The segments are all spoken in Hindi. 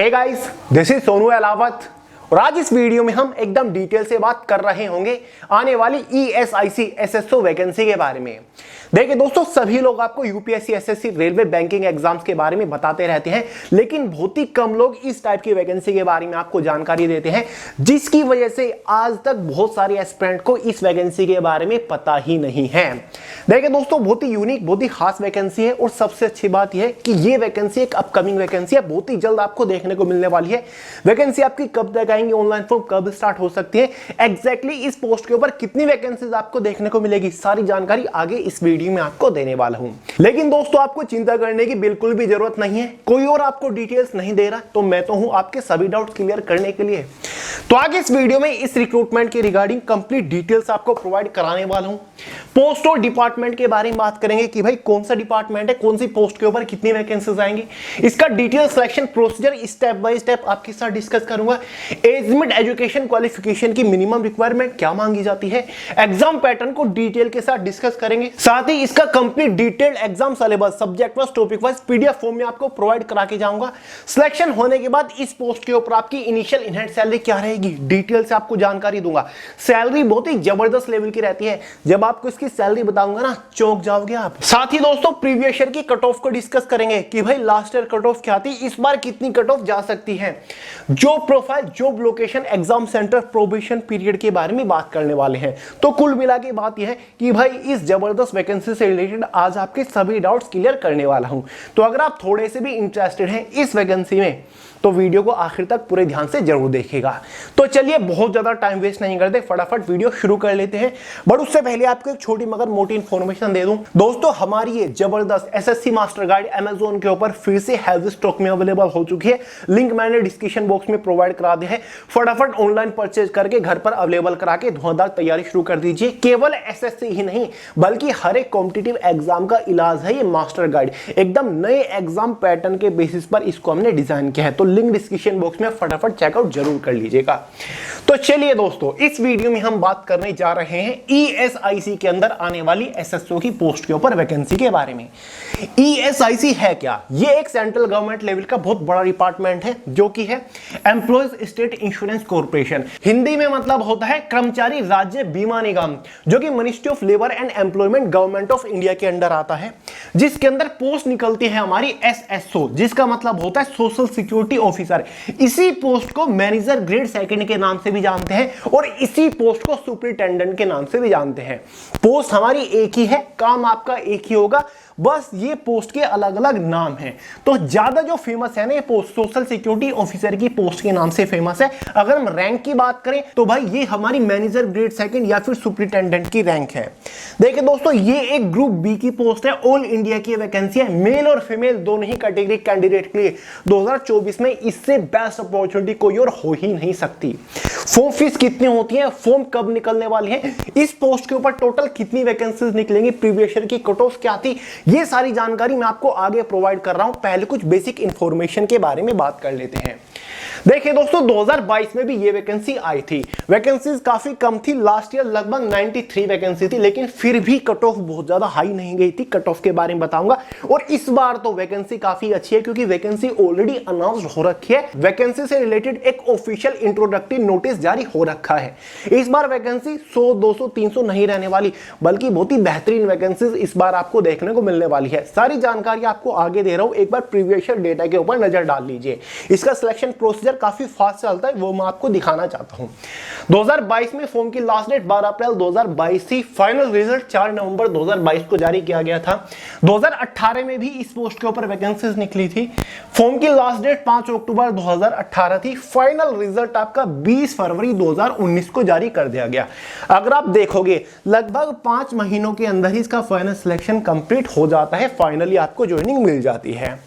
Hey guys, this is Sonu Alawat और आज इस वीडियो में हम एकदम डिटेल से बात कर रहे होंगे आने वाली ESIC SSO वैकेंसी के बारे में। देखिए दोस्तों, सभी लोग आपको UPSC, SSC, railway, banking exams के बारे में बताते रहते हैं, लेकिन बहुत ही कम लोग इस टाइप की वैकेंसी के बारे में आपको जानकारी देते हैं, जिसकी वजह से आज तक बहुत सारे एस्पिरेंट को इस वैकेंसी के बारे में पता ही नहीं है। देखिए दोस्तों, बहुत ही यूनिक, बहुत ही खास वैकेंसी है और सबसे अच्छी बात यह है कि ये वैकेंसी एक अपकमिंग वैकेंसी है, बहुत ही जल्द आपको देखने को मिलने वाली है। वैकेंसी आपकी कब तक आएंगी, ऑनलाइन फॉर्म कब स्टार्ट हो सकती है, एग्जैक्टली इस पोस्ट के ऊपर कितनी वैकेंसीज आपको देखने को मिलेगी, सारी जानकारी आगे इस वीडियो में आपको देने वाला हूं। लेकिन दोस्तों, आपको चिंता करने की बिल्कुल भी जरूरत नहीं है, कोई और आपको डिटेल्स नहीं दे रहा, तो मैं तो हूं आपके सभी डाउट्स क्लियर करने के लिए। तो आगे इस वीडियो में इस रिक्रूटमेंट के रिगार्डिंग कंप्लीट डिटेल्स आपको प्रोवाइड कराने वाला हूं। पोस्ट और डिपार्टमेंट के बारे में बात करेंगे कि भाई कौन सा डिपार्टमेंट है, कौन सी पोस्ट के ऊपर कितनी वैकेंसीज आएंगी, इसका detail selection procedure step by step आपके साथ डिस्कस करूंगा। एज लिमिट, एजुकेशन क्वालिफिकेशन की मिनिमम रिक्वायरमेंट क्या मांगी जाती है, एग्जाम पैटर्न को डिटेल के साथ डिस्कस करेंगे, साथ ही इसका complete detailed exam syllabus subject wise, topic wise PDF form में आपको प्रोवाइड करा के जाऊंगा। सिलेक्शन होने के बाद इस पोस्ट के ऊपर आपकी इनिशियल इन हैंड सैलरी क्या रहेगी, डिटेल से आपको जानकारी दूंगा। सैलरी बहुत ही जबरदस्त लेवल की रहती है, जब आपको इसकी सैलरी बताऊंगा ना, चौंक जाओगे आप। साथ ही दोस्तों, प्रीवियस ईयर की कट ऑफ को डिस्कस करेंगे कि भाई लास्ट ईयर कट ऑफ क्या थी, इस बार कितनी कट ऑफ जा सकती है। Job profile, job location, exam centre, probation period के बारे में बात करने वाले हैं। तो कुल मिला के बात यह है कि भाई इस जबरदस्त वैकेंसी से रिलेटेड आज आपके सभी डाउट्स क्लियर करने वाला हूं। तो अगर आप थोड़े से भी इंटरेस्टेड हैं इस वैकेंसी में, तो वीडियो को आखिर तक पूरे ध्यान से जरूर देखिएगा। तो चलिए बहुत ज्यादा टाइम वेस्ट नहीं करते, फटाफट वीडियो शुरू कर लेते हैं। बट उससे पहले आपको एक छोटी मगर मोटी इंफॉर्मेशन दे दूं। दोस्तों, हमारी ये जबरदस्त एसएससी मास्टर गाइड अमेजोन के ऊपर फिर से हैवी स्टॉक में अवेलेबल हो चुकी है। लिंक मैंने डिस्क्रिप्शन बॉक्स में प्रोवाइड करा दिया है। फटाफट ऑनलाइन परचेज करके घर पर अवेलेबल करा के धुआंधार तैयारी शुरू कर दीजिए। केवल एसएससी ही नहीं, बल्कि हर एक कॉम्पिटिटिव एग्जाम का इलाज है ये मास्टर गाइड। एकदम नए एग्जाम पैटर्न के बेसिस पर इसको हमने डिजाइन किया है, तो लिंक डिस्क्रिप्शन बॉक्स में फटाफट चेकआउट जरूर कर लीजिएगा। तो चलिए दोस्तों, इस वीडियो में हम बात करने जा रहे हैं ESIC के अंदर आने वाली SSO की पोस्ट के ऊपर वैकेंसी के बारे में। ESIC है क्या? ये एक सेंट्रल गवर्नमेंट लेवल का बहुत बड़ा डिपार्टमेंट है, जो कि है employees state insurance corporation. Hindi में मतलब होता है कर्मचारी राज्य बीमा निगम, जो कि ministry of labour and employment government of India के अंडर आता है, जिसके अंदर पोस्ट निकलती है हमारी SSO, जिसका मतलब होता है सोशल सिक्योरिटी ऑफिसर। इसी पोस्ट को मैनेजर ग्रेड सेकंड के नाम से भी जानते हैं और इसी पोस्ट को सुपरिटेंडेंट के नाम से भी जानते हैं। पोस्ट हमारी एक ही है, काम आपका एक ही होगा, बस ये पोस्ट के अलग अलग नाम हैं। तो ज्यादा जो फेमस है ना, ये पोस्ट सोशल सिक्योरिटी ऑफिसर की पोस्ट के नाम से फेमस है। अगर हम रैंक की बात करें तो भाई ये हमारी मैनेजर ग्रेड सेकंड या फिर सुपरिटेंडेंट की रैंक है। देखिए दोस्तों, ये एक ग्रुप बी की पोस्ट है, ऑल इंडिया की वैकेंसी है, मेल और फीमेल दोनों ही कैटेगरी कैंडिडेट के लिए। 2024 में इससे बेस्ट अपॉर्चुनिटी कोई और हो ही नहीं सकती। फॉर्म फीस कितनी होती है, फॉर्म कब निकलने वाली है, इस पोस्ट के ऊपर टोटल कितनी वैकेंसीज निकलेंगी, प्रीवियस ईयर की कट ऑफ क्या थी, ये सारी जानकारी मैं आपको आगे प्रोवाइड कर रहा हूं। पहले कुछ बेसिक इंफॉर्मेशन के बारे में बात कर लेते हैं। देखिए दोस्तों, 2022 में भी ये वैकेंसी आई थी। वैकेंसीज काफी कम थी, लास्ट ईयर लगभग 93 वैकेंसी थी, लेकिन फिर भी कट ऑफ बहुत ज्यादा हाई नहीं गई थी। कट ऑफ के बारे में बताऊंगा। और इस बार तो वैकेंसी काफी अच्छी है, क्योंकि वैकेंसी ऑलरेडी अनाउंस्ड हो रखी है। वैकेंसी से रिलेटेड एक ऑफिशियल इंट्रोडक्टरी नोटिस जारी हो रखा है। इस बार वैकेंसी 100, 200, 300 नहीं रहने वाली, बल्कि बहुत ही बेहतरीन वैकेंसीज इस बार आपको देखने को मिलने वाली है। सारी जानकारी आपको आगे दे रहा हूं, एक बार प्रीवियस ईयर डेटा के ऊपर नजर डाल लीजिए। इसका सिलेक्शन प्रोसीजर काफी फास्ट चलता है, वो मैं आपको दिखाना चाहता हूं। 2022 में फॉर्म की लास्ट डेट 12 अप्रैल 2022 थी। फाइनल रिजल्ट 4 नवंबर 2022 को जारी किया गया था। 2018 में भी इस पोस्ट के ऊपर वैकेंसीज निकली थी। फॉर्म की लास्ट डेट 5 अक्टूबर 2018 थी। फाइनल रिजल्ट आपका 20 फरवरी 2019 को जारी कर दिया गया। अगर आप देखोगे, लगभग 5 महीनों के अंदर ही इसका फाइनल सिलेक्शन कंप्लीट हो जाता है, फाइनली आपको ज्वाइनिंग मिल जाती है।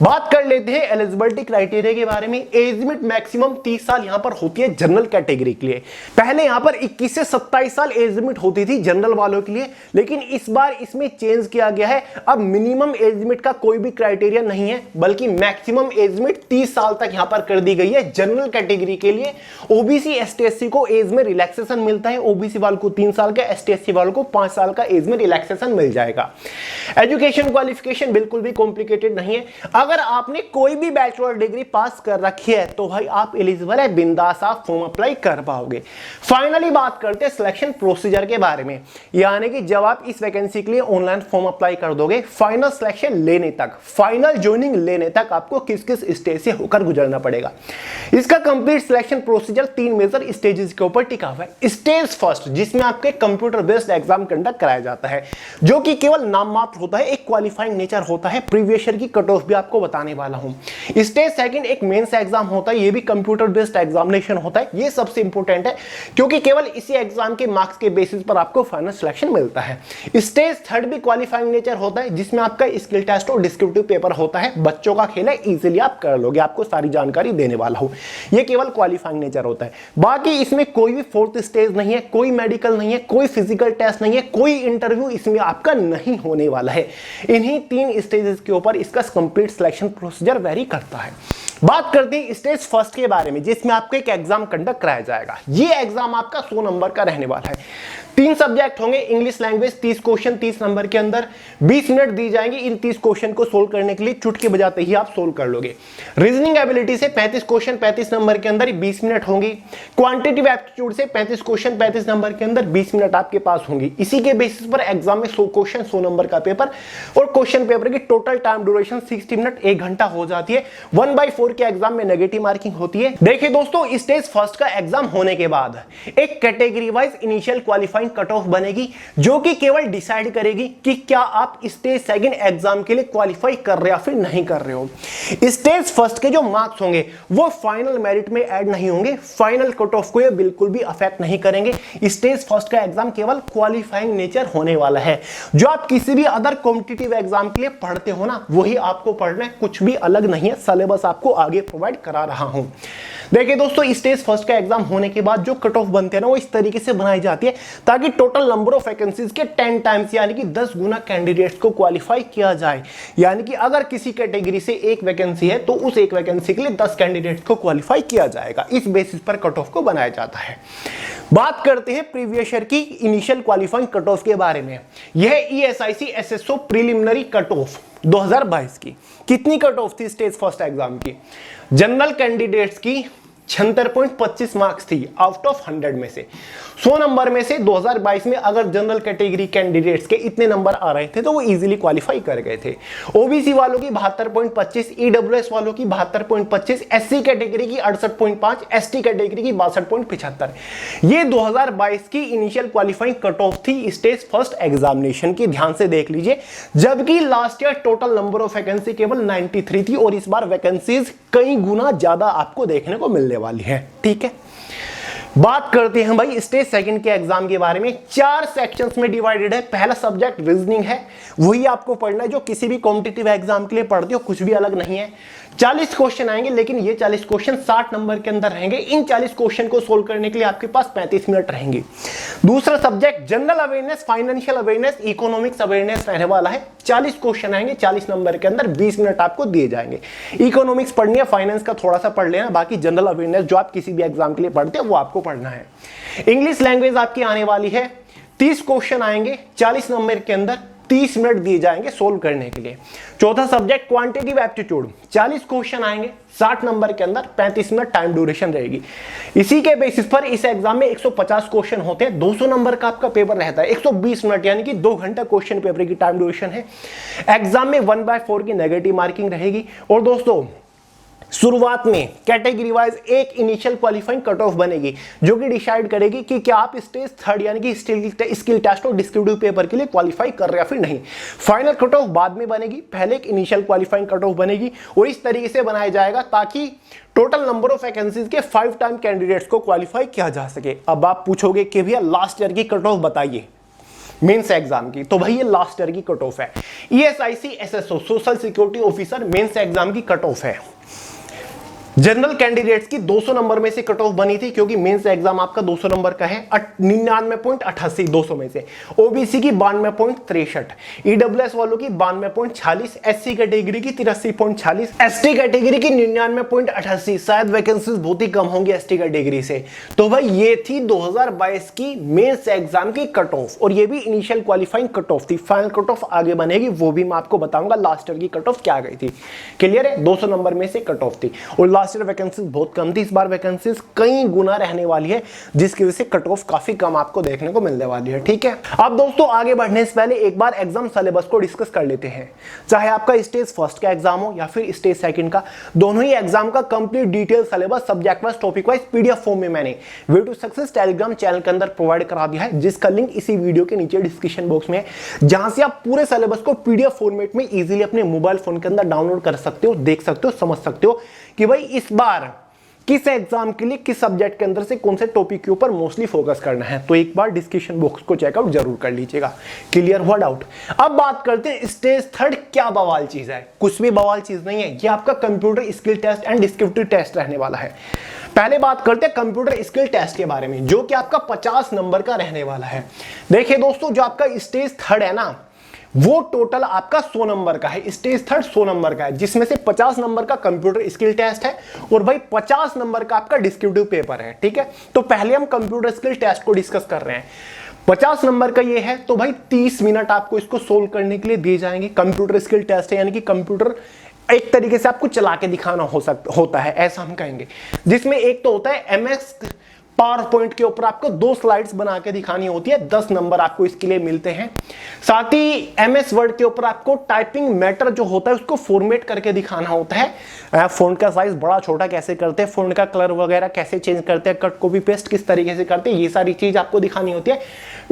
बात कर लेते हैं एलिजिबिलिटी क्राइटेरिया के बारे में। एज लिमिट मैक्सिमम 30 साल यहां पर होती है जनरल कैटेगरी के लिए। पहले यहां पर 21 से 27 साल एज लिमिट होती थी जनरल वालों के लिए, लेकिन इस बार इसमें चेंज किया गया है। अब मिनिमम एज लिमिट का कोई भी क्राइटेरिया नहीं है, बल्कि मैक्सिमम एज लिमिट 30 साल तक यहां पर कर दी गई है जनरल कैटेगरी के लिए। ओबीसी एसटी को एज में रिलैक्सेशन मिलता है। ओबीसी वालों को 3 साल का, एसटी वालों को 5 साल का एज में रिलैक्सेशन मिल जाएगा। एजुकेशन क्वालिफिकेशन बिल्कुल भी कॉम्प्लिकेटेड नहीं है। अगर आपने कोई भी बैचलर डिग्री पास कर रखी है तो भाई आप एलिजिबल है, बिंदास आप फॉर्म अप्लाई कर पाओगे। फाइनली बात करते हैं सिलेक्शन प्रोसीजर के बारे में, यानी कि जब आप इस वैकेंसी के लिए ऑनलाइन फॉर्म अप्लाई कर दोगे, फाइनल सिलेक्शन लेने तक, फाइनल ज्वाइनिंग लेने तक आपको किस किस स्टेज से होकर गुजरना पड़ेगा। इसका complete selection procedure 3 major stages के ऊपर टिका हुआ है। स्टेज फर्स्ट, जिसमें आपके कंप्यूटर बेस्ड एग्जाम कंडक्ट कराया जाता है, जो कि केवल नाम मात्र होता है, एक क्वालिफाइंग नेचर होता है। प्रीवियस ईयर की कट ऑफ भी आपको बताने वाला हूं। स्टेज सेकंड एक मेंस एग्जाम होता है, ये भी कंप्यूटर बेस्ड एग्जामिनेशन होता है। ये सबसे इंपॉर्टेंट है क्योंकि केवल इसी एग्जाम के मार्क्स के बेसिस पर आपको फाइनल सिलेक्शन मिलता है। स्टेज थर्ड भी क्वालिफाइंग नेचर होता है, जिसमें आपका स्किल टेस्ट और डिस्क्रिप्टिव पेपर होता है। बच्चों का खेल है, इजीली आप कर लोगे, आपको सारी जानकारी देने वाला हूं। ये केवल क्वालिफाइंग नेचर होता है। बाकी इसमें कोई भी फोर्थ स्टेज नहीं है, कोई मेडिकल नहीं है, कोई फिजिकल टेस्ट नहीं है, कोई इंटरव्यू इसमें आपका नहीं होने वाला है। इन्हीं 3 स्टेजेस के ऊपर इसका कंप्लीट सिलेक्शन प्रोसीजर वेरी करता है। बात करते हैं स्टेज फर्स्ट के बारे में, जिसमें आपको एक एग्जाम कंडक्ट कराया जाएगा। ये एग्जाम आपका 100 नंबर का रहने वाला है। 3 सब्जेक्ट होंगे, इंग्लिश लैंग्वेज 30 क्वेश्चन 30 नंबर के अंदर, 20 मिनट दी जाएंगे इन 30 क्वेश्चन को सोल्व करने के लिए। चुटकी बजाते ही आप सोल्व कर लोगे। रीजनिंग एबिलिटी से 35 क्वेश्चन 35 नंबर के अंदर 20 मिनट होंगी। क्वांटिटेटिव एप्टीट्यूड से 35 क्वेश्चन 35 नंबर के अंदर 20 मिनट आपके पास होंगी। इसी के बेसिस पर एग्जाम में 100 क्वेश्चन 100 नंबर का पेपर, और क्वेश्चन पेपर की टोटल टाइम ड्यूरेशन 60 मिनट 1 घंटा हो जाती है। 1/4 के एग्जाम में नेगेटिव मार्किंग होती है। देखिए दोस्तों, स्टेज फर्स्ट का एग्जाम होने के बाद एक category wise initial qualifying cut off बनेगी, जो कि केवल डिसाइड करेगी कि क्या आप स्टेज सेकंड एग्जाम के लिए क्वालिफाई कर रहे हो या फिर नहीं कर रहे हो। स्टेज फर्स्ट के जो मार्क्स होंगे वो फाइनल मेरिट में ऐड नहीं होंगे, फाइनल कट ऑफ को ये बिल्कुल भी अफेक्ट नहीं करेंगे। स्टेज फर्स्ट का एग्जाम केवल क्वालिफाइंग नेचर होने वाला है। जो आप किसी भी अदर कॉम्पिटिटिव एग्जाम के लिए पढ़ते हो ना, वही आपको पढ़ना है, कुछ भी अलग नहीं है। सिलेबस आपको आगे प्रोवाइड करा रहा हूं। देखिए दोस्तों, स्टेज फर्स्ट का एग्जाम होने के बाद जो कट ऑफ बनते हैं ना, वो इस तरीके से बनाई जाती है ताकि टोटल नंबर ऑफ वैकेंसीज के 10 टाइम्स यानी कि 10 गुना कैंडिडेट्स को क्वालिफाई किया जाए। यानी कि अगर किसी कैटेगरी से एक वैकेंसी है तो उस एक वैकेंसी के लिए 10 कैंडिडेट्स को क्वालिफाई किया जाएगा। इस बेसिस पर कट ऑफ को बनाया जाता है। बात करते हैं प्रीवियस ईयर की इनिशियल क्वालिफाइंग कट ऑफ के बारे में। यह ESIC SSO preliminary cut off 2022 की कितनी कट ऑफ थी स्टेज फर्स्ट एग्जाम की? जनरल कैंडिडेट्स की 76.25 मार्क्स थी आउट ऑफ 100 में से। 100 नंबर में से 2022 में अगर जनरल कैटेगरी कैंडिडेट्स के इतने नंबर आ रहे थे तो वो इजीली क्वालिफाई कर गए थे। ओबीसी वालों की 72.25, ईडब्ल्यूएस वालों की 72.25, एससी कैटेगरी की 68.5, एसटी कैटेगरी की 62.75। ये 2022 की इनिशियल क्वालिफाइंग कट ऑफ थी स्टेज फर्स्ट एग्जामिनेशन की। ध्यान से देख लीजिए, जबकि last year total number of vacancy केवल 93 थी और इस बार वैकेंसीज कई गुना ज्यादा आपको देखने को मिलने वाली है। ठीक है, बात करते हैं भाई स्टेज सेकंड के एग्जाम के बारे में। 4 सेक्शंस में डिवाइडेड है। पहला सब्जेक्ट रीजनिंग है, वही आपको पढ़ना है जो किसी भी कॉम्पिटिटिव एग्जाम के लिए पढ़ते हो, कुछ भी अलग नहीं है। 40 क्वेश्चन आएंगे, लेकिन ये 40 क्वेश्चन 60 नंबर के अंदर रहेंगे। इन 40 क्वेश्चन को सोल्व करने के लिए आपके पास 35 मिनट रहेंगे। दूसरा subject general awareness, financial awareness, economics awareness रहने वाला है। 40 क्वेश्चन आएंगे, 40 नंबर के अंदर 20 मिनट आपको दिए जाएंगे। इकोनॉमिक्स पढ़नी है, फाइनेंस का थोड़ा सा पढ़ लेना, बाकी जनरल अवेयरनेस जो आप किसी भी एग्जाम के लिए पढ़ते हो वो आपको पढ़ना है। इंग्लिश लैंग्वेज आपकी आने वाली है। 30 क्वेश्चन आएंगे, 40 नंबर के अंदर 30 मिनट दिए जाएंगे सोल्व करने के लिए। चौथा सब्जेक्ट क्वांटिटेटिव एप्टीट्यूड, 40 क्वेश्चन आएंगे, 60 नंबर के अंदर 35 मिनट टाइम ड्यूरेशन रहेगी। इसी के बेसिस पर इस एग्जाम में 150 क्वेश्चन होते हैं, 200 नंबर का आपका पेपर रहता है। 120 मिनट यानी कि 2 घंटा क्वेश्चन पेपर की टाइम ड्यूरेशन है। एग्जाम में 1/4 की नेगेटिव मार्किंग रहेगी। और दोस्तों, शुरुआत में कैटेगरी वाइज एक इनिशियल क्वालिफाइंग कट ऑफ बनेगी, जो कि डिसाइड करेगी कि क्या आप स्टेज थर्ड यानी कि स्किल टेस्ट और डिस्क्रिप्टिव पेपर के लिए क्वालिफाई कर रहे हैं या फिर नहीं। फाइनल कट ऑफ बाद में बनेगी, पहले एक इनिशियल क्वालिफाइंग कट ऑफ बनेगी और इस तरीके से बनाया जाएगा ताकि टोटल नंबर ऑफ वैकेंसीज के 5 टाइम कैंडिडेट्स को क्वालिफाई किया जा सके। अब आप पूछोगे कि भैया लास्ट ईयर की कट ऑफ बताइए मेंस एग्जाम की, तो भाई ये लास्ट ईयर की कट ऑफ है। ESIC SSO social security officer mains exam की कट ऑफ है। जनरल कैंडिडेट्स की 200 नंबर में से कट ऑफ बनी थी, क्योंकि मेंस एग्जाम आपका 200 नंबर का है, 99.88 200 में से। ओबीसी की 92.63, ईडब्ल्यूएस वालों की 92.46, एससी कैटेगरी की 83.46, एसटी कैटेगरी की 99.88। शायद वैकेंसीज बहुत ही कम होंगी एसटी कैटेगरी से। तो भाई ये थी 2022 की मेंस एग्जाम की कट ऑफ, और ये भी इनिशियल क्वालिफाइंग कट ऑफ थी। फाइनल कट ऑफ आगे बनेगी, वो भी मैं आपको बताऊंगा लास्ट ईयर की कट ऑफ क्या गई थी। क्लियर है? 200 नंबर में से कट ऑफ थी, और लास्ट ईयर वैकेंसीज बहुत कम थी। इस बार वैकेंसीज कई गुना रहने वाली है, जिसकी वजह से कट ऑफ काफी कम आपको देखने को मिलने वाली है। ठीक है, अब दोस्तों आगे बढ़ने से पहले एक बार एग्जाम सिलेबस को डिस्कस कर लेते हैं। चाहे आपका स्टेज फर्स्ट का एग्जाम हो या फिर स्टेज सेकंड का, दोनों ही एग्जाम का complete detail syllabus subject wise topic wise PDF form में मैंने way to success Telegram channel के अंदर प्रोवाइड करा दिया है, जिसका लिंक इसी वीडियो के नीचे डिस्क्रिप्शन बॉक्स में है, जहां से आप पूरे सिलेबस को पीडीएफ फॉर्मेट में इजीली अपने मोबाइल फोन के अंदर डाउनलोड कर सकते हो, देख सकते हो, समझ सकते हो कि भाई इस बार किस एग्जाम के लिए किस सब्जेक्ट के अंदर से कौन से टॉपिक के ऊपर मोस्टली फोकस करना है। तो एक बार डिस्क्रिप्शन बॉक्स को चेकआउट जरूर कर लीजिएगा। क्लियर हुआ डाउट? अब बात करते हैं स्टेज थर्ड क्या बवाल चीज है। कुछ भी बवाल चीज नहीं है, ये आपका computer skill test and descriptive test रहने वाला है। पहले बात करते हैं कंप्यूटर स्किल टेस्ट के बारे में, जो कि आपका 50 नंबर का रहने वाला है। देखिए दोस्तों, जो आपका स्टेज थर्ड है ना, वो टोटल आपका 100 नंबर का है। स्टेज थर्ड 100 नंबर का है, जिसमें से 50 नंबर का कंप्यूटर स्किल टेस्ट है और भाई 50 नंबर का आपका डिस्क्रिप्टिव पेपर है। ठीक है, तो पहले हम कंप्यूटर स्किल टेस्ट को डिस्कस कर रहे हैं। 50 नंबर का ये है, तो भाई 30 मिनट आपको इसको सोल्व करने के लिए दिए जाएंगे। कंप्यूटर स्किल टेस्ट है, यानी कि कंप्यूटर एक तरीके से आपको चला के दिखाना होता है, ऐसा हम कहेंगे। जिसमें एक तो होता है एमएस पावर पॉइंट के ऊपर आपको 2 स्लाइड्स बना के दिखानी होती है, 10 नंबर आपको इसके लिए मिलते हैं। साथ ही एमएस वर्ड के ऊपर आपको टाइपिंग मैटर जो होता है उसको फॉर्मेट करके दिखाना होता है। फॉन्ट का साइज बड़ा छोटा कैसे करते हैं, फॉन्ट का कलर वगैरह कैसे चेंज करते हैं, कट कॉपी पेस्ट किस तरीके से करते हैं, ये सारी चीज आपको दिखानी होती है।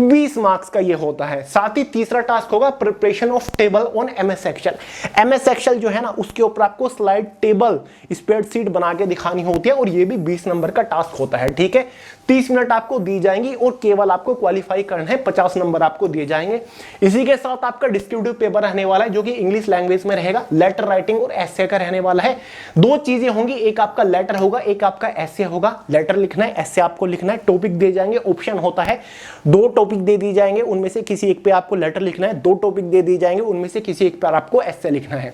20 मार्क्स का ये होता है। साथ ही तीसरा टास्क होगा preparation of table on MS Excel. MS Excel जो है ना, उसके ऊपर आपको स्लाइड टेबल स्प्रेडशीट बना के दिखानी होती है, और ये भी 20 नंबर का टास्क होता है। ठीक है, 30 मिनट आपको दी जाएंगी और केवल आपको क्वालिफाई करना है, 50 नंबर आपको दिए जाएंगे। इसी के साथ आपका डिस्क्रिप्टिव पेपर रहने वाला है, जो कि इंग्लिश लैंग्वेज में रहेगा। लेटर राइटिंग और एसे का रहने वाला है। 2 चीजें होंगी, एक आपका लेटर होगा, एक आपका एसे होगा। लेटर लिखना है, एसे आपको लिखना है। टॉपिक दिए जाएंगे, ऑप्शन होता है 2 टॉपिक दे दी जाएंगे, उनमें से किसी एक पे आपको लेटर लिखना है। 2 टॉपिक दे दी जाएंगे, उनमें से किसी एक पर आपको एसे लिखना है।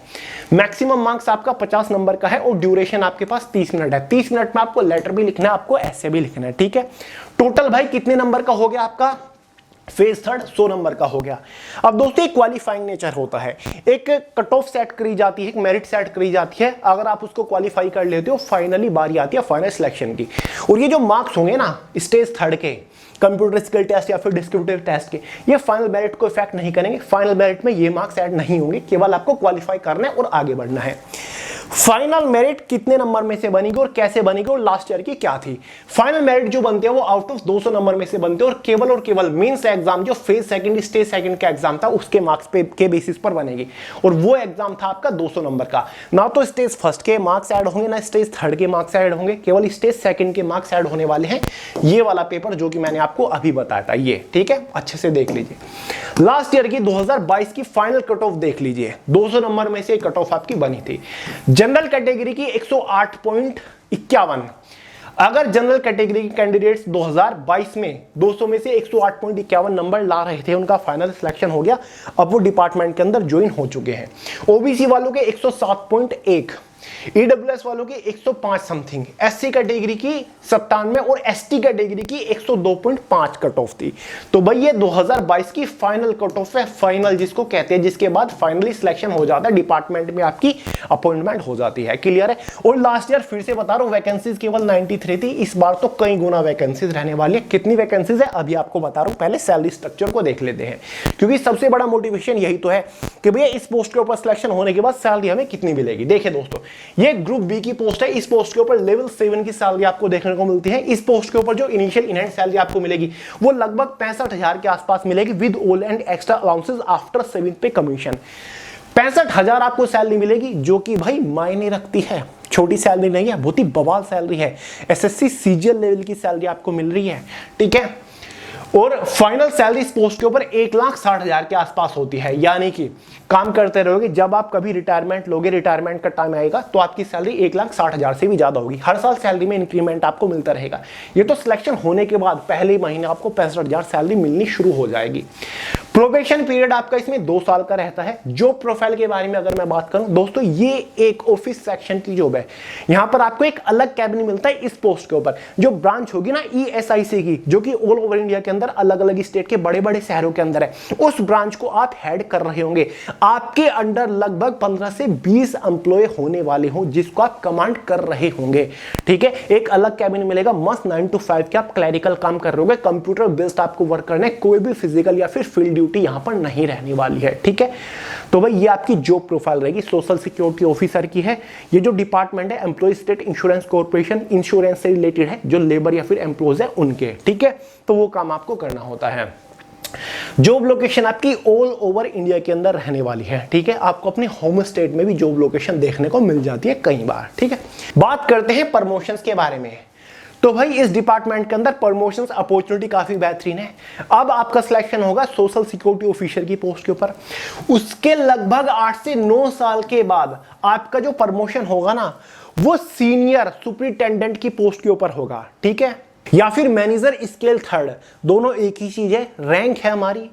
मैक्सिमम मार्क्स आपका 50 नंबर का है और ड्यूरेशन आपके पास 30 मिनट है। 30 मिनट में आपको लेटर भी लिखना है, आपको एसे भी लिखना है। ठीक है, टोटल भाई कितने नंबर का हो गया आपका? फेज थर्ड 100 नंबर का हो गया। अब दोस्तों एक क्वालिफाइंग नेचर होता है, एक कट ऑफ सेट करी जाती है, एक मेरिट सेट करी जाती है। अगर आप उसको क्वालिफाई कर लेते हो, फाइनली बारी आती है फाइनल सिलेक्शन की। और ये जो मार्क्स होंगे ना स्टेज थर्ड के कंप्यूटर स्किल टेस्ट या फिर डिस्क्रिप्टिव टेस्ट के, ये फाइनल मेरिट को इफेक्ट नहीं करेंगे। फाइनल मेरिट में ये मार्क्स ऐड नहीं होंगे, केवल आपको क्वालिफाई करना है और आगे बढ़ना है। फाइनल मेरिट कितने नंबर में से बनेगी और कैसे बनेगी और लास्ट ईयर की क्या थी? फाइनल मेरिट जो बनते हैं वो आउट ऑफ 200 नंबर में से बनते हैं, और केवल मेंस एग्जाम जो फेज सेकंड स्टेज सेकंड का एग्जाम था उसके मार्क्स के बेसिस पर बनेगी। और वो एग्जाम था आपका 200 नंबर का। ना तो स्टेज फर्स्ट के मार्क्स ऐड होंगे, ना स्टेज थर्ड के मार्क्स ऐड होंगे, केवल स्टेज सेकंड के मार्क्स ऐड होने वाले हैं। ये वाला पेपर जो कि मैंने आपको अभी बताया था, ये ठीक है, अच्छे से देख लीजिए। लास्ट ईयर की 2022 की फाइनल कट ऑफ देख लीजिए। 200 नंबर में से कट ऑफ आपकी बनी थी। जनरल कैटेगरी की 108.51। अगर जनरल कैटेगरी के कैंडिडेट्स 2022 में 200 में से 108.51 नंबर ला रहे थे, उनका फाइनल सिलेक्शन हो गया, अब वो डिपार्टमेंट के अंदर ज्वाइन हो चुके हैं। ओबीसी वालों के 107.1, ईडब्ल्यूएस वालों की 105 समथिंग, एससी कैटेगरी की 97 और एसटी कैटेगरी की 102.5 कट ऑफ थी। तो भाई ये 2022 की फाइनल कट ऑफ है, फाइनल जिसको कहते हैं, जिसके बाद फाइनली सिलेक्शन हो जाता है, डिपार्टमेंट में आपकी अपॉइंटमेंट हो जाती है। क्लियर है? और लास्ट ईयर फिर से बता रहा हूं, वैकेंसीज केवल 93 थी, इस बार तो कई गुना वैकेंसीज रहने वाली है। कितनी वैकेंसीज है अभी आपको बता रहा हूं, पहले सैलरी स्ट्रक्चर को देख लेते हैं, क्योंकि सबसे बड़ा मोटिवेशन यही तो है कि भैया इस पोस्ट के ऊपर सिलेक्शन होने के बाद सैलरी हमें कितनी मिलेगी। देखिए दोस्तों, ये ग्रुप बी की पोस्ट है। इस पोस्ट के ऊपर लेवल 7 की सैलरी आपको देखने को मिलती है। इस पोस्ट के ऊपर जो इनिशियल इन हैंड सैलरी आपको मिलेगी वो लगभग 65,000 के आसपास मिलेगी, with all and extra allowances after saving पे कमीशन। 65,000 आपको सैलरी मिलेगी, जो कि भाई मायने रखती है, छोटी सैलरी नहीं है, बहुत ही बवाल सैलरी है। एसएससी सीजीएल लेवल की सैलरी आपको मिल रही है। ठीक है, और फाइनल सैलरी इस पोस्ट के ऊपर 1,60,000 के आसपास होती है। यानी कि काम करते रहोगे, जब आप कभी रिटायरमेंट लोगे, रिटायरमेंट का टाइम आएगा तो आपकी सैलरी 1,60,000 से भी ज्यादा होगी। हर साल सैलरी में इंक्रीमेंट आपको मिलता रहेगा। ये तो सिलेक्शन होने के बाद पहले महीने आपको 65,000 सैलरी मिलनी शुरू हो जाएगी। प्रोबेशन पीरियड आपका इसमें 2 साल का रहता है। जॉब प्रोफाइल के बारे में अगर मैं बात करूं दोस्तों, ये एक ऑफिस सेक्शन की जॉब है। यहां पर आपको एक अलग कैबिन मिलता है इस पोस्ट के ऊपर। जो ब्रांच होगी ना ESIC की, जो कि ऑल ओवर इंडिया के अंदर अलग अलग स्टेट के बड़े बड़े शहरों के अंदर है, उस ब्रांच को आप हेड कर रहे होंगे। आपके अंडर लगभग 15 से 20 एम्प्लॉय होने वाले हों जिसको आप कमांड कर रहे होंगे। ठीक है, एक अलग कैबिन मिलेगा। मस्त 9 to 5 के आप क्लरिकल काम कर रहे होंगे। कंप्यूटर बेस्ड आपको वर्क करना है। कोई भी फिजिकल या फिर फील्ड ड्यूटी यहां पर नहीं रहने वाली है। ठीक है, तो भाई ये आपकी जॉब प्रोफाइल रहेगी। सोशल सिक्योरिटी ऑफिसर की है। ये जो डिपार्टमेंट है employ state insurance corporation, insurance से रिलेटेड है, जो लेबर या फिर एम्प्लॉयज है उनके। ठीक है, तो वो काम आपको करना होता है। जॉब लोकेशन आपकी ऑल ओवर इंडिया के अंदर रहने वाली है। ठीक है, आपको अपने होम स्टेट में भी जॉब लोकेशन देखने को मिल जाती है कई बार। ठीक है, बात करते हैं प्रमोशंस के बारे में। तो भाई इस डिपार्टमेंट के अंदर प्रमोशंस अपॉर्चुनिटी काफी बेहतरीन है। अब आपका सिलेक्शन होगा सोशल सिक्योरिटी ऑफिसर की पोस्ट के ऊपर। उसके लगभग 8 से 9 साल के बाद आपका जो प्रमोशन होगा ना, वो सीनियर सुपरिटेंडेंट की पोस्ट के ऊपर होगा। ठीक है, या फिर मैनेजर स्केल 3, दोनों एक ही चीज है। रैंक है हमारी,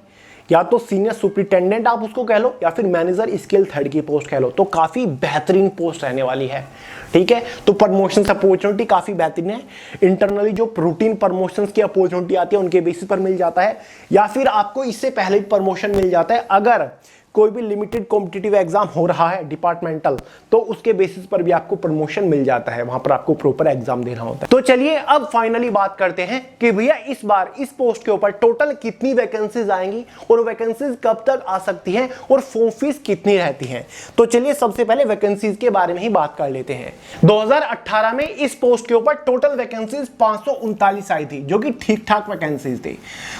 या तो सीनियर सुपरिटेंडेंट आप उसको कह लो, या फिर मैनेजर स्केल 3 की पोस्ट कह लो। तो काफी बेहतरीन पोस्ट रहने वाली है। ठीक है, तो प्रमोशन अपॉर्चुनिटी काफी बेहतरीन है। इंटरनली जो रूटीन प्रमोशन की अपॉर्चुनिटी आती है उनके बेसिस पर मिल जाता है, या फिर आपको इससे पहले प्रमोशन मिल जाता है। अगर कोई भी लिमिटेड कॉम्पिटिटिव एग्जाम हो रहा है डिपार्टमेंटल, तो उसके बेसिस पर भी आपको प्रमोशन मिल जाता है। वहां पर आपको प्रॉपर एग्जाम देना होता है। तो चलिए अब फाइनली बात करते हैं कि भैया इस बार इस पोस्ट के ऊपर टोटल कितनी वैकेंसीज आएंगी और वैकेंसीज कब तक आ सकती हैं और फॉर्म फीस कितनी रहती है। तो चलिए सबसे पहले वैकेंसीज के बारे में ही बात कर लेते हैं। 2018 में इस पोस्ट के ऊपर टोटल वैकेंसीज 539 आई थी, जो कि ठीक ठाक वैकेंसीज थी।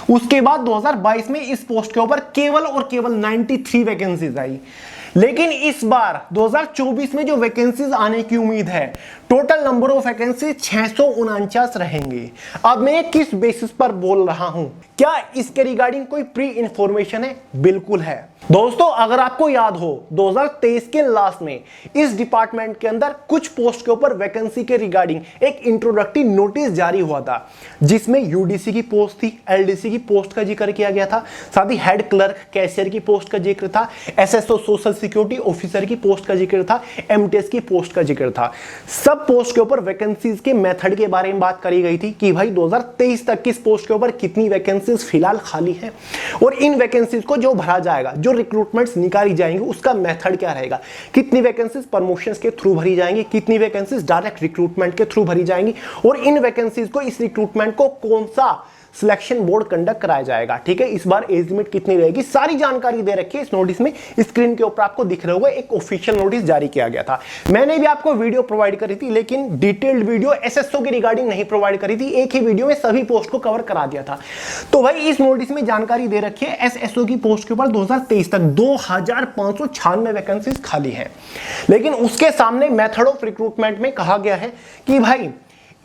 उसके बाद 2022 में इस पोस्ट के ऊपर केवल और केवल 93 वैकेंसीज आई। लेकिन इस बार 2024 में जो वैकेंसीज आने की उम्मीद है, टोटल नंबर ऑफ वैकेंसी 649 रहेंगे। अब मैं किस बेसिस पर बोल रहा हूं, क्या इसके रिगार्डिंग कोई प्री इंफॉर्मेशन है? बिल्कुल है दोस्तों। अगर आपको याद हो 2023 के लास्ट में इस डिपार्टमेंट के अंदर कुछ पोस्ट के ऊपर वैकेंसी के रिगार्डिंग एक इंट्रोडक्टरी नोटिस जारी हुआ था, जिसमें यूडीसी की पोस्ट थी, एलडीसी की पोस्ट का जिक्र किया गया था, साथ ही हेड क्लर्क कैशियर की पोस्ट का जिक्र था, एसएसओ सोशल सिक्योरिटी ऑफिसर की पोस्ट का जिक्र था, एमटीएस की पोस्ट का जिक्र था। सब पोस्ट के ऊपर वैकेंसीज के मेथड के बारे में बात करी गई थी कि भाई 2023 तक किस पोस्ट के ऊपर कितनी वैकेंसीज फिलहाल खाली है, और इन वैकेंसीज को जो भरा जाएगा, जो रिक्रूटमेंट्स निकाली जाएंगी, उसका मेथड क्या रहेगा। कितनी वैकेंसीज प्रमोशंस के थ्रू भरी जाएंगी, कितनी वैकेंसीज डायरेक्ट रिक्रूटमेंट के थ्रू भरी जाएंगी, और इन वैकेंसीज को, इस रिक्रूटमेंट को कौन सा सिलेक्शन बोर्ड कंडक्ट कराया जाएगा। ठीक है, इस बार एज लिमिट कितनी रहेगी, सारी जानकारी दे रखी है इस नोटिस में। स्क्रीन के ऊपर आपको दिख रहा होगा, एक ऑफिशियल नोटिस जारी किया गया था। मैंने भी आपको वीडियो प्रोवाइड करी थी, लेकिन डिटेल्ड वीडियो एसएसओ की रिगार्डिंग नहीं प्रोवाइड करी थी। एक ही वीडियो में सभी पोस्ट को कवर करा दिया था। तो भाई इस नोटिस में जानकारी दे रखी है एसएसओ की पोस्ट के ऊपर 2023 तक 2596 वैकेंसीज खाली है। लेकिन उसके सामने मेथड ऑफ रिक्रूटमेंट में कहा गया है कि भाई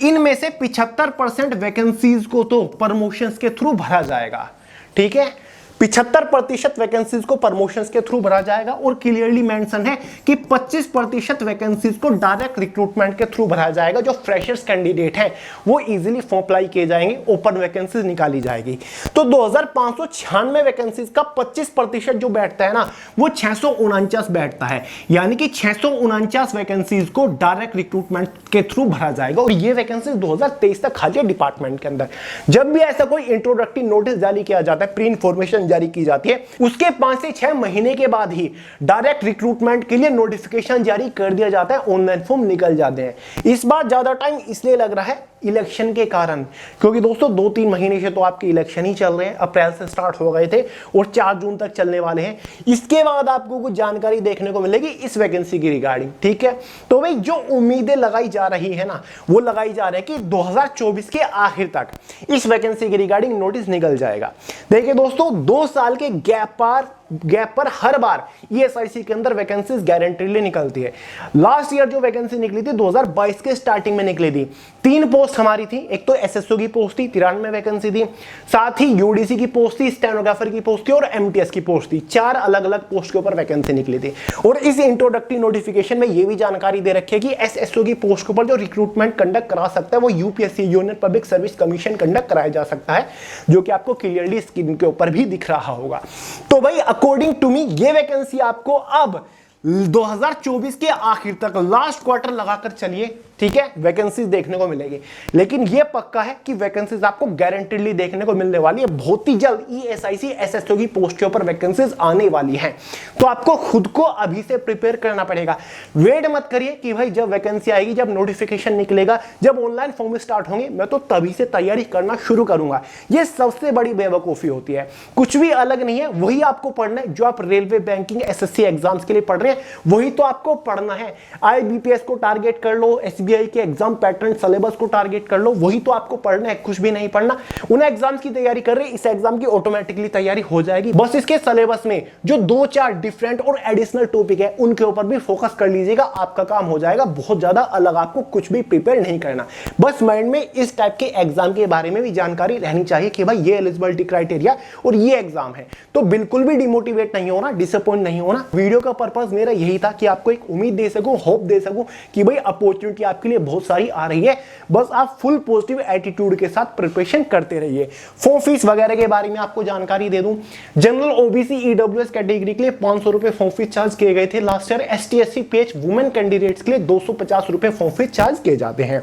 इनमें से 75% वैकेंसीज को तो प्रमोशंस के थ्रू भरा जाएगा। ठीक है, 75% वैकेंसीज को प्रमोशंस के थ्रू भरा जाएगा, और क्लियरली मेंशन है कि 25% वैकेंसीज को डायरेक्ट रिक्रूटमेंट के थ्रू भरा जाएगा। जो फ्रेशर्स कैंडिडेट हैं वो इजीली फॉर्म अप्लाई किए जाएंगे, ओपन वैकेंसीज निकाली जाएगी। तो 2596 वैकेंसीज का 25% जो बैठता है ना, वो 649 बैठता है। यानी कि 649 वैकेंसीज को डायरेक्ट रिक्रूटमेंट के थ्रू भरा जाएगा, और ये वैकेंसीज 2023 तक खाली है डिपार्टमेंट के अंदर। जब भी ऐसा कोई इंट्रोडक्टरी नोटिस जारी किया जाता है, प्री इंफॉर्मेशन जारी की जाती है, उसके 5 से 6 महीने के बाद ही डायरेक्ट रिक्रूटमेंट के लिए नोटिफिकेशन जारी कर दिया जाता है, ऑनलाइन फॉर्म निकल जाते हैं। इस बार ज्यादा टाइम इसलिए लग रहा है इलेक्शन के कारण, क्योंकि दोस्तों 2-3 महीने से तो आपके इलेक्शन ही चल रहे हैं। अप्रैल से स्टार्ट हो गए थे और 4 जून तक चलने वाले हैं। इसके बाद आपको कुछ जानकारी देखने को मिलेगी इस वैकेंसी की रिगार्डिंग। ठीक है, तो भाई जो उम्मीदें लगाई जा रही है ना, वो लगाई जा रही है कि 2024 के आखिर तक इस वैकेंसी की रिगार्डिंग नोटिस निकल जाएगा। देखिए दोस्तों, 2 साल के गैप पर गैप पर हर बार ईएसआईसी के अंदर वैकेंसीज गारंटीडली निकलती है। लास्ट ईयर जो वैकेंसी निकली थी 2022 के स्टार्टिंग में निकली थी। 3 पोस्ट हमारी थी, एक तो एसएसओ की पोस्ट थी 93 वैकेंसी थी, साथ ही यूडीसी की पोस्ट थी, स्टेनोग्राफर की पोस्ट थी और एमटीएस की पोस्ट थी। 4 अलग अलग पोस्ट के ऊपर वैकेंसी निकली थी। और इस इंट्रोडक्टरी नोटिफिकेशन में यह भी जानकारी दे रखी है कि एसएसओ की पोस्ट के ऊपर जो रिक्रूटमेंट कंडक्ट करा सकता है वो UPSC union public service commission conduct कराया जा सकता है, जो कि आपको क्लियरली स्क्रीन के ऊपर भी दिख रहा होगा। तो भाई अकॉर्डिंग टू मी ये वैकेंसी आपको अब 2024 के आखिर तक लास्ट क्वार्टर लगाकर चलिए, ठीक है, वैकेंसीज देखने को मिलेगी। लेकिन यह पक्का है कि वैकेंसीज आपको गारंटीडली देखने को मिलने वाली है। बहुत ही जल्द ईएसआईसी एसएसओ की पोस्ट के ऊपर वैकेंसीज आने वाली हैं। तो आपको खुद को अभी से प्रिपेयर करना पड़ेगा। वेट मत करिए कि भाई जब वैकेंसी आएगी, जब नोटिफिकेशन निकलेगा, जब ऑनलाइन फॉर्म स्टार्ट होंगे, मैं तो तभी से तैयारी करना शुरू करूंगा। यह सबसे बड़ी बेवकूफी होती है। कुछ भी अलग नहीं है, वही आपको पढ़ना है जो आप रेलवे, बैंकिंग, एसएससी एग्जाम्स के लिए पढ़ रहे हैं, वही तो आपको पढ़ना है। आईबीपीएस को टारगेट कर लो, एसबीआई के एग्जाम पैटर्न सिलेबस को टारगेट कर लो, वही तो आपको पढ़ना है, कुछ भी नहीं पढ़ना। उन एग्जाम्स की तैयारी कर रहे हैं, इस एग्जाम की ऑटोमेटिकली तैयारी हो जाएगी। बस इसके सिलेबस में जो 2-4 डिफरेंट और एडिशनल टॉपिक है उनके ऊपर भी फोकस कर लीजिएगा, आपका काम हो जाएगा। बहुत ज्यादा अलग आपको कुछ भी प्रिपेयर नहीं करना। बस माइंड में इस टाइप के एग्जाम के बारे में भी जानकारी रहनी चाहिए कि भाई ये एलिजिबिलिटी क्राइटेरिया और ये एग्जाम है। तो बिल्कुल भी डिमोटिवेट नहीं होना, डिसअपॉइंट नहीं होना। वीडियो का पर्पस मेरा यही था कि आपको एक उम्मीद दे सकूं, होप दे सकूं कि भाई अपॉर्चुनिटी आपके लिए बहुत सारी आ रही है। बस आप फुल पॉजिटिव एटीट्यूड के साथ प्रिपरेशन करते रहिए। फॉर्म फीस वगैरह के बारे में आपको जानकारी दे दूं। जनरल ओबीसी ईडब्ल्यूएस कैटेगरी के लिए 500 रुपए फॉर्म फीस चार्ज किए गए थे last year. ST SC page women candidates के लिए 250 रुपए फॉर्म फीस चार्ज किए जाते हैं।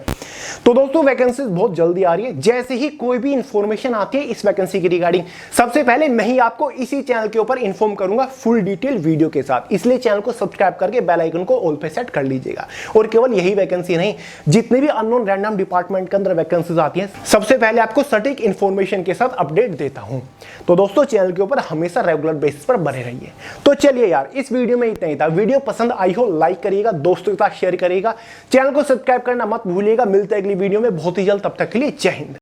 तो दोस्तों वैकेंसीज बहुत जल्दी आ रही है। जैसे ही कोई भी इंफॉर्मेशन आती है इस वैकेंसी की रिगार्डिंग, सबसे पहले मैं ही आपको इसी चैनल के ऊपर इन्फॉर्म करूंगा फुल डिटेल वीडियो के साथ। इसलिए चैनल को सब्सक्राइब करके बेल आइकन को ऑल पे सेट कर लीजिएगा। और केवल यही वैकेंसी नहीं, जितने भी अननोन रैंडम डिपार्टमेंट के अंदर वैकेंसीज आती हैं, सबसे पहले आपको सटीक इंफॉर्मेशन के साथ अपडेट देता हूं। तो दोस्तों चैनल के ऊपर हमेशा रेगुलर बेसिस पर बने रहिए। तो चलिए यार, इस वीडियो में इतना ही था। वीडियो पसंद आई हो लाइक करिएगा, दोस्तों के साथ शेयर करिएगा, चैनल को सब्सक्राइब करना मत भूलिएगा। मिलते हैं अगली वीडियो में बहुत ही जल्द, तब तक के लिए जय हिंद।